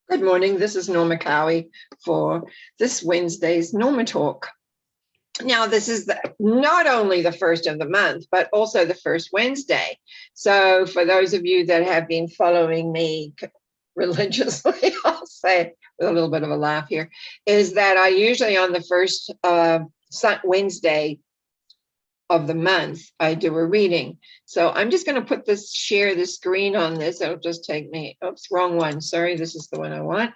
Good morning. This is Norma Cowie for this Wednesday's Norma Talk. Now, this is not only the first of the month, but also the first Wednesday. So for those of you that have been following me religiously, I'll say with a little bit of a laugh here, is that I usually on the first Wednesday of the month, I do a reading. So I'm just going to share the screen on this. It'll just take me, oops, wrong one. Sorry, this is the one I want.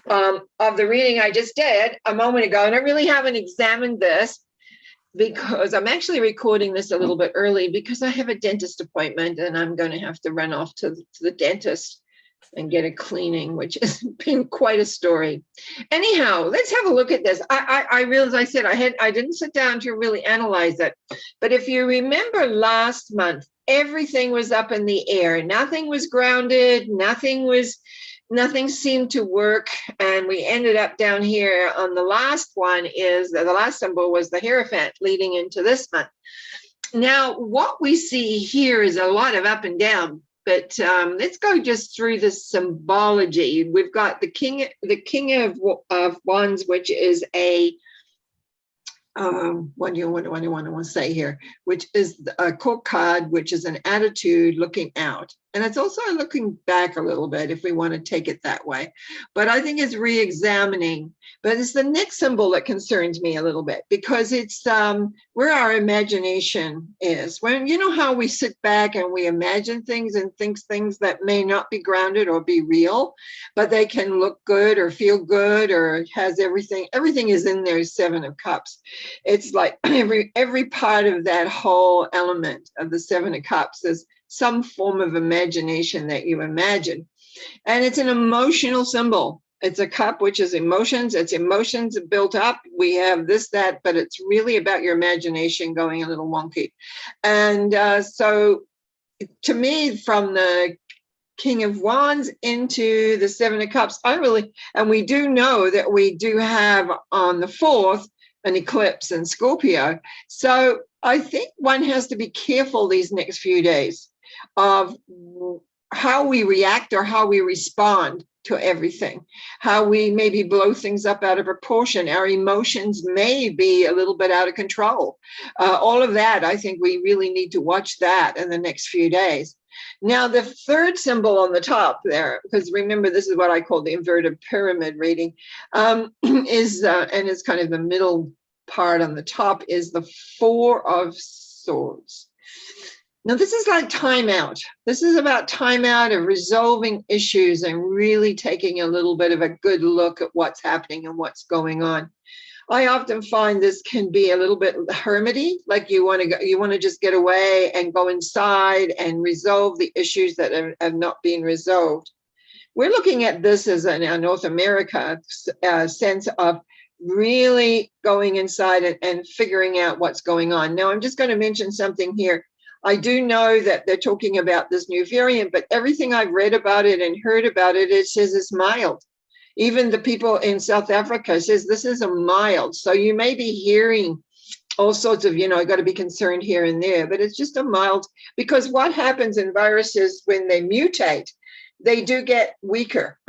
Of the reading I just did a moment ago. And I really haven't examined this because I'm actually recording this a little bit early because I have a dentist appointment and I'm going to have to run off to the dentist and get a cleaning, which has been quite a story. Anyhow, let's have a look at this. I realized I didn't sit down to really analyze it, but if you remember last month, everything was up in the air. Nothing was grounded. Nothing seemed to work, and we ended up down here on the last one. The last symbol was the Hierophant leading into this month. Now, what we see here is a lot of up and down. But let's go just through the symbology. We've got the King of Wands, which is a what do you want to say here? Which is a court card, which is an attitude looking out, and it's also looking back a little bit if we want to take it that way. But I think it's re-examining. But it's the next symbol that concerns me a little bit because it's where our imagination is. When you know how we sit back and we imagine things and think things that may not be grounded or be real, but they can look good or feel good or has everything. Everything is in there. Seven of Cups. It's like every part of that whole element of the Seven of Cups is some form of imagination that you imagine. And it's an emotional symbol. It's a cup, which is emotions. It's emotions built up. We have this, that, but it's really about your imagination going a little wonky. And so to me, from the King of Wands into the Seven of Cups, and we do know that we do have on the 4th an eclipse in Scorpio. So I think one has to be careful these next few days of how we react or how we respond to everything, how we maybe blow things up out of proportion. Our emotions may be a little bit out of control. All of that, I think we really need to watch that in the next few days. Now, the third symbol on the top there, because remember, this is what I call the inverted pyramid reading, and it's kind of the middle part on the top, is the Four of Swords. Now, this is like timeout. This is about timeout of resolving issues and really taking a little bit of a good look at what's happening and what's going on. I often find this can be a little bit hermity, like you want to just get away and go inside and resolve the issues that have not been resolved. We're looking at this as a North America sense of really going inside and figuring out what's going on. Now, I'm just going to mention something here. I do know that they're talking about this new variant, but everything I've read about it and heard about it, it says it's mild. Even the people in South Africa says this is a mild. So you may be hearing all sorts of, I got to be concerned here and there, but it's just a mild, because what happens in viruses when they mutate, they do get weaker.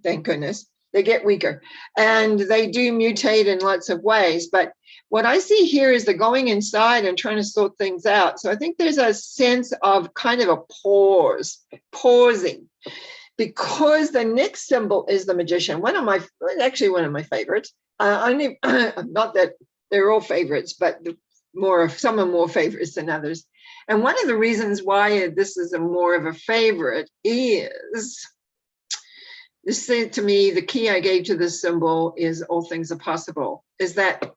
Thank goodness. They get weaker and they do mutate in lots of ways. But what I see here is the going inside and trying to sort things out. So I think there's a sense of kind of a pausing, because the next symbol is the Magician. One of my favorites. Not that they're all favorites, but some are more favorites than others. And one of the reasons why this is more of a favorite is, this thing to me, the key I gave to this symbol is all things are possible, is that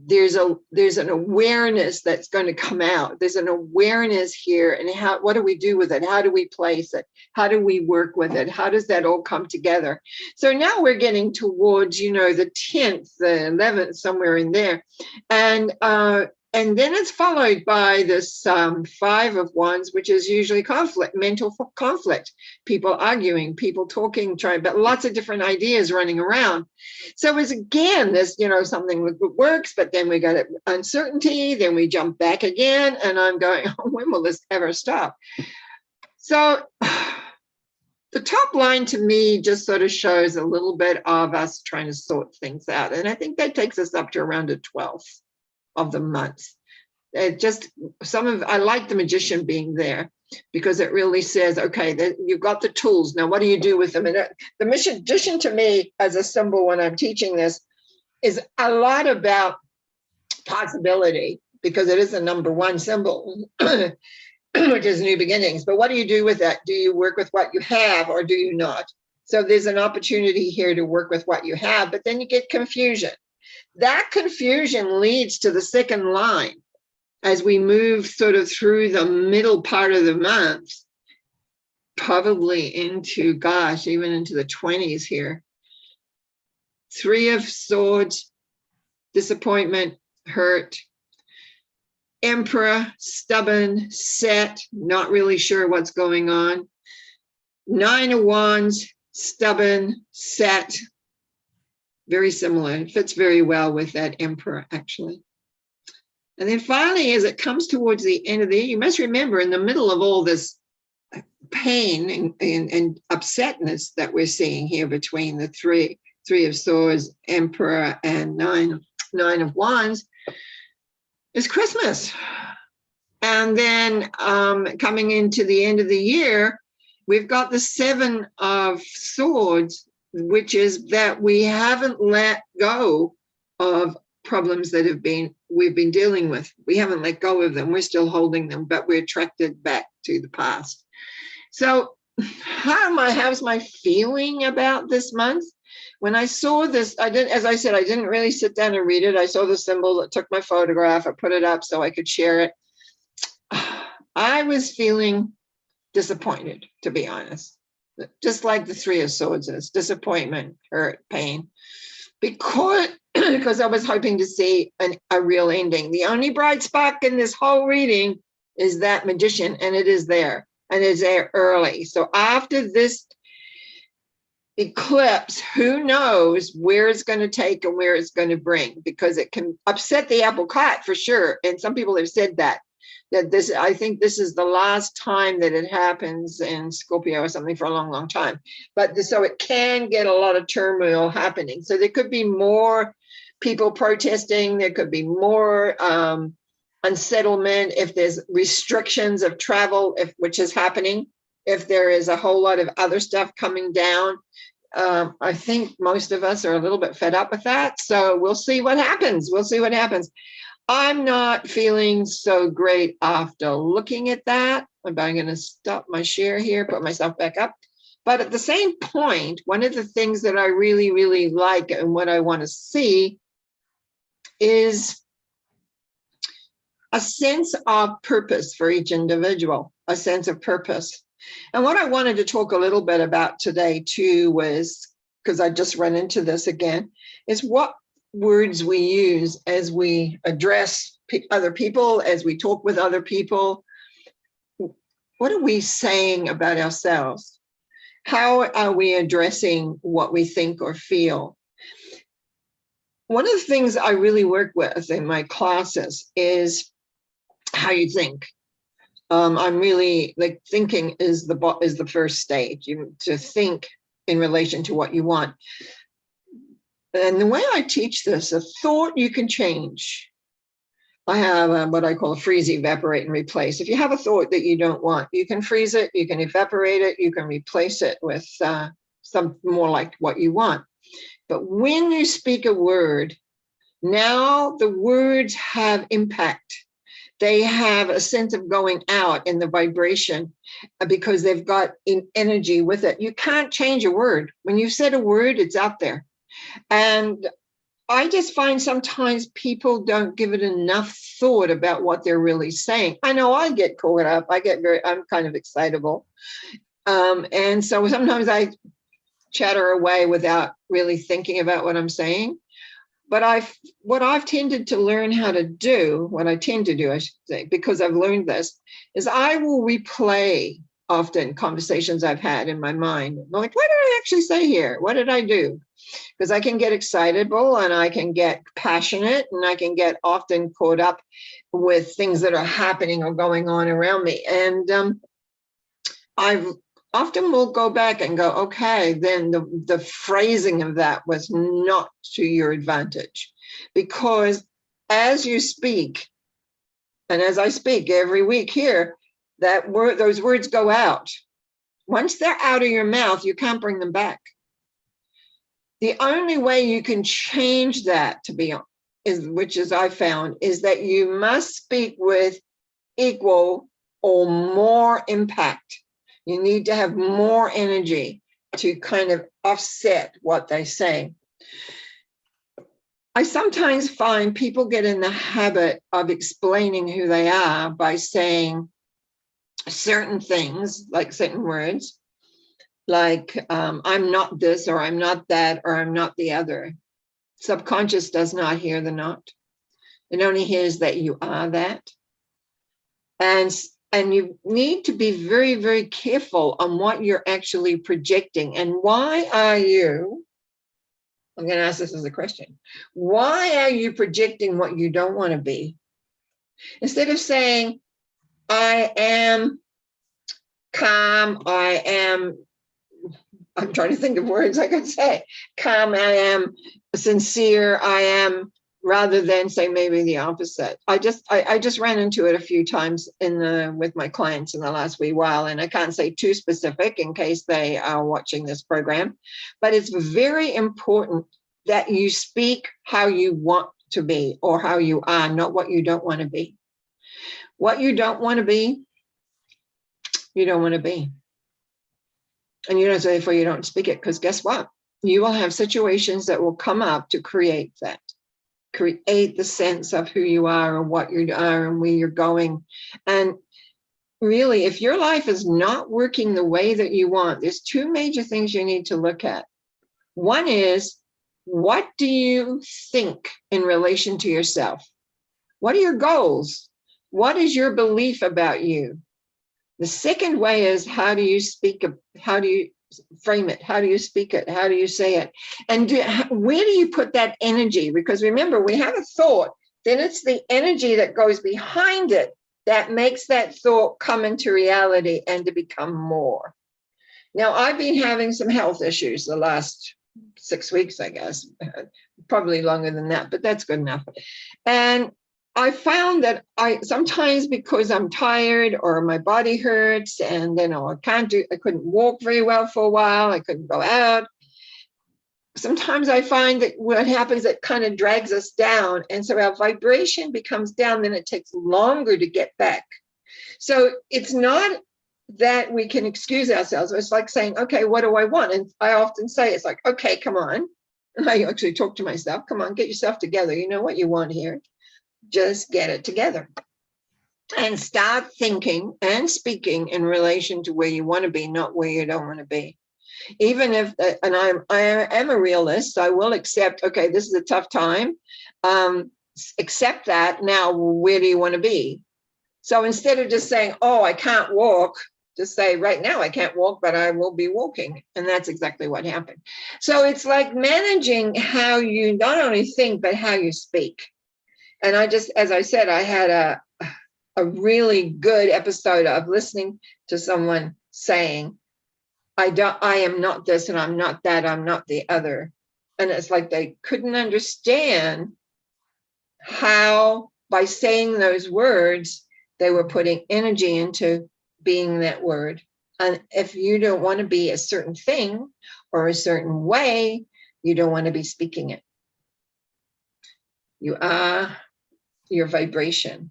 there's an awareness that's going to come out. There's an awareness here, and what do we do with it? How do we place it? How do we work with it? How does that all come together? So now we're getting towards, the 10th, the 11th, somewhere in there. And then it's followed by this Five of Wands, which is usually conflict, mental conflict, people arguing, people talking, but lots of different ideas running around. So it's again, this, something that works, but then we got uncertainty, then we jump back again, and I'm going, when will this ever stop? So the top line to me just sort of shows a little bit of us trying to sort things out. And I think that takes us up to around a 12th of the month. It just I like the magician being there because it really says, okay, you've got the tools. Now, what do you do with them? And the magician to me as a symbol when I'm teaching this is a lot about possibility because it is the number one symbol, which is new beginnings. But what do you do with that? Do you work with what you have or do you not? So there's an opportunity here to work with what you have, but then you get confusion. That confusion leads to the second line as we move sort of through the middle part of the month, probably into, gosh, even into the 20s here. 3 of Swords, disappointment, hurt. Emperor, stubborn, set, not really sure what's going on. 9 of Wands, stubborn, set. Very similar. It fits very well with that Emperor, actually. And then finally, as it comes towards the end of the year, you must remember in the middle of all this pain and upsetness that we're seeing here between the three of Swords, Emperor, and nine of Wands, is Christmas. And then coming into the end of the year, we've got the 7 of Swords, which is that we haven't let go of problems that we've been dealing with. We haven't let go of them. We're still holding them, but we're attracted back to the past. So how's my feeling about this month? When I saw this, as I said, I didn't really sit down and read it. I saw the symbol, I took my photograph, I put it up so I could share it. I was feeling disappointed, to be honest. Just like the 3 of Swords is, disappointment, hurt, pain. Because I was hoping to see a real ending. The only bright spark in this whole reading is that magician, and it is there, and it's there early. So after this eclipse, who knows where it's going to take and where it's going to bring, because it can upset the apple cart for sure. And some people have said that I think this is the last time that it happens in Scorpio or something for a long, long time. But so it can get a lot of turmoil happening. So there could be more people protesting. There could be more unsettlement if there's restrictions of travel, which is happening. If there is a whole lot of other stuff coming down, I think most of us are a little bit fed up with that. So we'll see what happens. I'm not feeling so great after looking at that. I'm going to stop my share here, put myself back up. But at the same point, one of the things that I really, really like and what I want to see is a sense of purpose for each individual, a sense of purpose. And what I wanted to talk a little bit about today too was, because I just run into this again, is what words we use as we address other people, as we talk with other people. What are we saying about ourselves? How are we addressing what we think or feel? One of the things I really work with in my classes is how you think. I'm really like thinking is the first stage. To think in relation to what you want. And the way I teach this, a thought you can change. I have what I call a freeze, evaporate, and replace. If you have a thought that you don't want, you can freeze it, you can evaporate it, you can replace it with some more like what you want. But when you speak a word, now the words have impact. They have a sense of going out in the vibration because they've got energy with it. You can't change a word. When you've said a word, it's out there. And I just find sometimes people don't give it enough thought about what they're really saying. I know I get caught up. I'm kind of excitable. And so sometimes I chatter away without really thinking about what I'm saying. But what I've tended to learn how to do, what I tend to do, I should say, because I've learned this, is I will replay often conversations I've had in my mind. I'm like, what did I actually say here? What did I do? Because I can get excitable and I can get passionate and I can get often caught up with things that are happening or going on around me. And I've often we'll go back and go, okay, then the phrasing of that was not to your advantage. Because as you speak, and as I speak every week here, those words go out. Once they're out of your mouth, you can't bring them back. The only way you can change that, which is I found, is that you must speak with equal or more impact. You need to have more energy to kind of offset what they say. I sometimes find people get in the habit of explaining who they are by saying certain things, like certain words, like I'm not this, or I'm not that, or I'm not the other. Subconscious does not hear the not. It only hears that you are that. And you need to be very, very careful on what you're actually projecting. And why are you, I'm going to ask this as a question, why are you projecting what you don't want to be? Instead of saying, I am calm, I'm trying to think of words I could say, calm, I am sincere, I am, rather than say maybe the opposite. I just ran into it a few times with my clients in the last wee while, and I can't say too specific in case they are watching this program, but it's very important that you speak how you want to be or how you are, not what you don't want to be. What you don't want to be, you don't want to be. And you don't say therefore you don't speak it, because guess what? You will have situations that will come up to create that. Create the sense of who you are and what you are and where you're going. And really, if your life is not working the way that you want, there's two major things you need to look at. One is, what do you think in relation to yourself? What are your goals? What is your belief about you? The second way is, how do you speak? How do you frame it? How do you speak it? How do you say it? And where do you put that energy? Because remember, we have a thought, then it's the energy that goes behind it that makes that thought come into reality and to become more. Now, I've been having some health issues the last 6 weeks, I guess, probably longer than that, but that's good enough. And I found that sometimes, because I'm tired or my body hurts, and then I couldn't walk very well for a while, I couldn't go out. Sometimes I find that what happens, it kind of drags us down. And so our vibration becomes down, then it takes longer to get back. So it's not that we can excuse ourselves. It's like saying, okay, what do I want? And I often say, it's like, okay, come on. And I actually talk to myself, come on, get yourself together. You know what you want here. Just get it together and start thinking and speaking in relation to where you want to be, not where you don't want to be. Even if, and I am a realist, so I will accept, okay, this is a tough time. Accept that. Now, where do you want to be? So instead of just saying, oh, I can't walk, just say, right now I can't walk, but I will be walking. And that's exactly what happened. So it's like managing how you not only think, but how you speak. And as I said, I had a really good episode of listening to someone saying, I am not this, and I'm not that, I'm not the other. And it's like they couldn't understand how, by saying those words, they were putting energy into being that word. And if you don't want to be a certain thing or a certain way, you don't want to be speaking it. You are your vibration,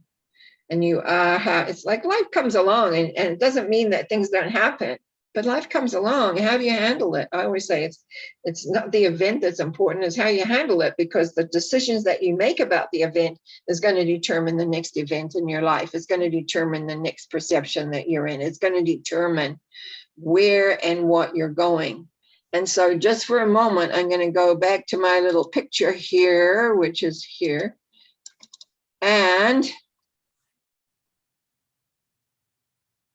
and you are how it's like life comes along, and it doesn't mean that things don't happen, but life comes along. How do you handle it? I always say it's not the event that's important, it's how you handle it, because the decisions that you make about the event is going to determine the next event in your life. It's going to determine the next perception that you're in. It's going to determine where and what you're going. And so just for a moment, I'm going to go back to my little picture here, which is here. And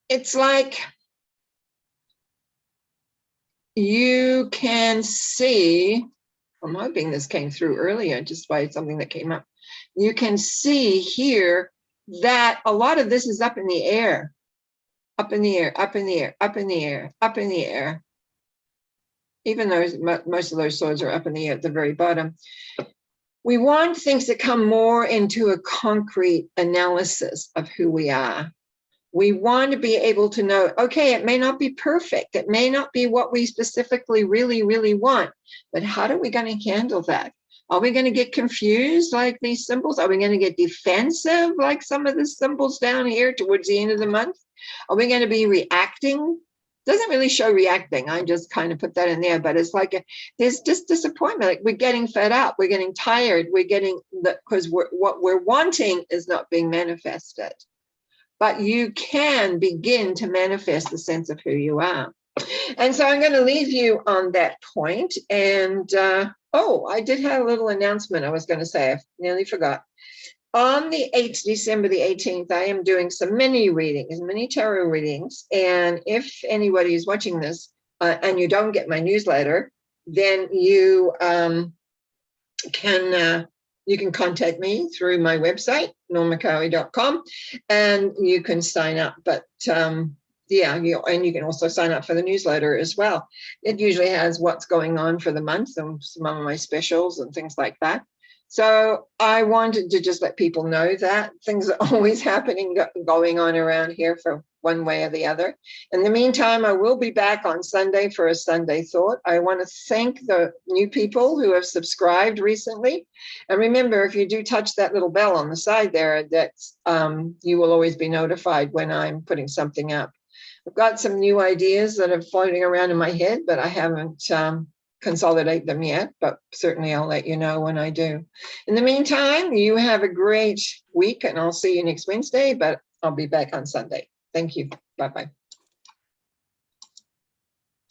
it's like you can see, I'm hoping this came through earlier just by something that came up. You can see here that a lot of this is up in the air. up in the air, up in the air, up in the air, up in the air. Even though most of those swords are up in the air at the very bottom. We want things to come more into a concrete analysis of who we are. We want to be able to know, okay, it may not be perfect. It may not be what we specifically really, really want, but how are we going to handle that? Are we going to get confused like these symbols? Are we going to get defensive like some of the symbols down here towards the end of the month? Are we going to be reacting? Doesn't really show reacting. I just kind of put that in there, but it's like there's just disappointment. Like we're getting fed up. We're getting tired. We're getting because what we're wanting is not being manifested. But you can begin to manifest the sense of who you are. And so I'm going to leave you on that point. And I did have a little announcement I was going to say. I nearly forgot. On the 8th, December the 18th, I am doing some mini readings, mini tarot readings. And if anybody is watching this and you don't get my newsletter, then you can contact me through my website, normacowie.com, and you can sign up. But and you can also sign up for the newsletter as well. It usually has what's going on for the month and some of my specials and things like that. So I wanted to just let people know that things are always happening, going on around here for one way or the other. In the meantime, I will be back on Sunday for a Sunday Thought. I want to thank the new people who have subscribed recently. And remember, if you do touch that little bell on the side there, that's you will always be notified when I'm putting something up. I've got some new ideas that are floating around in my head, but I haven't consolidate them yet, but certainly I'll let you know when I do. In the meantime, you have a great week and I'll see you next Wednesday, but I'll be back on Sunday. Thank you. Bye-bye.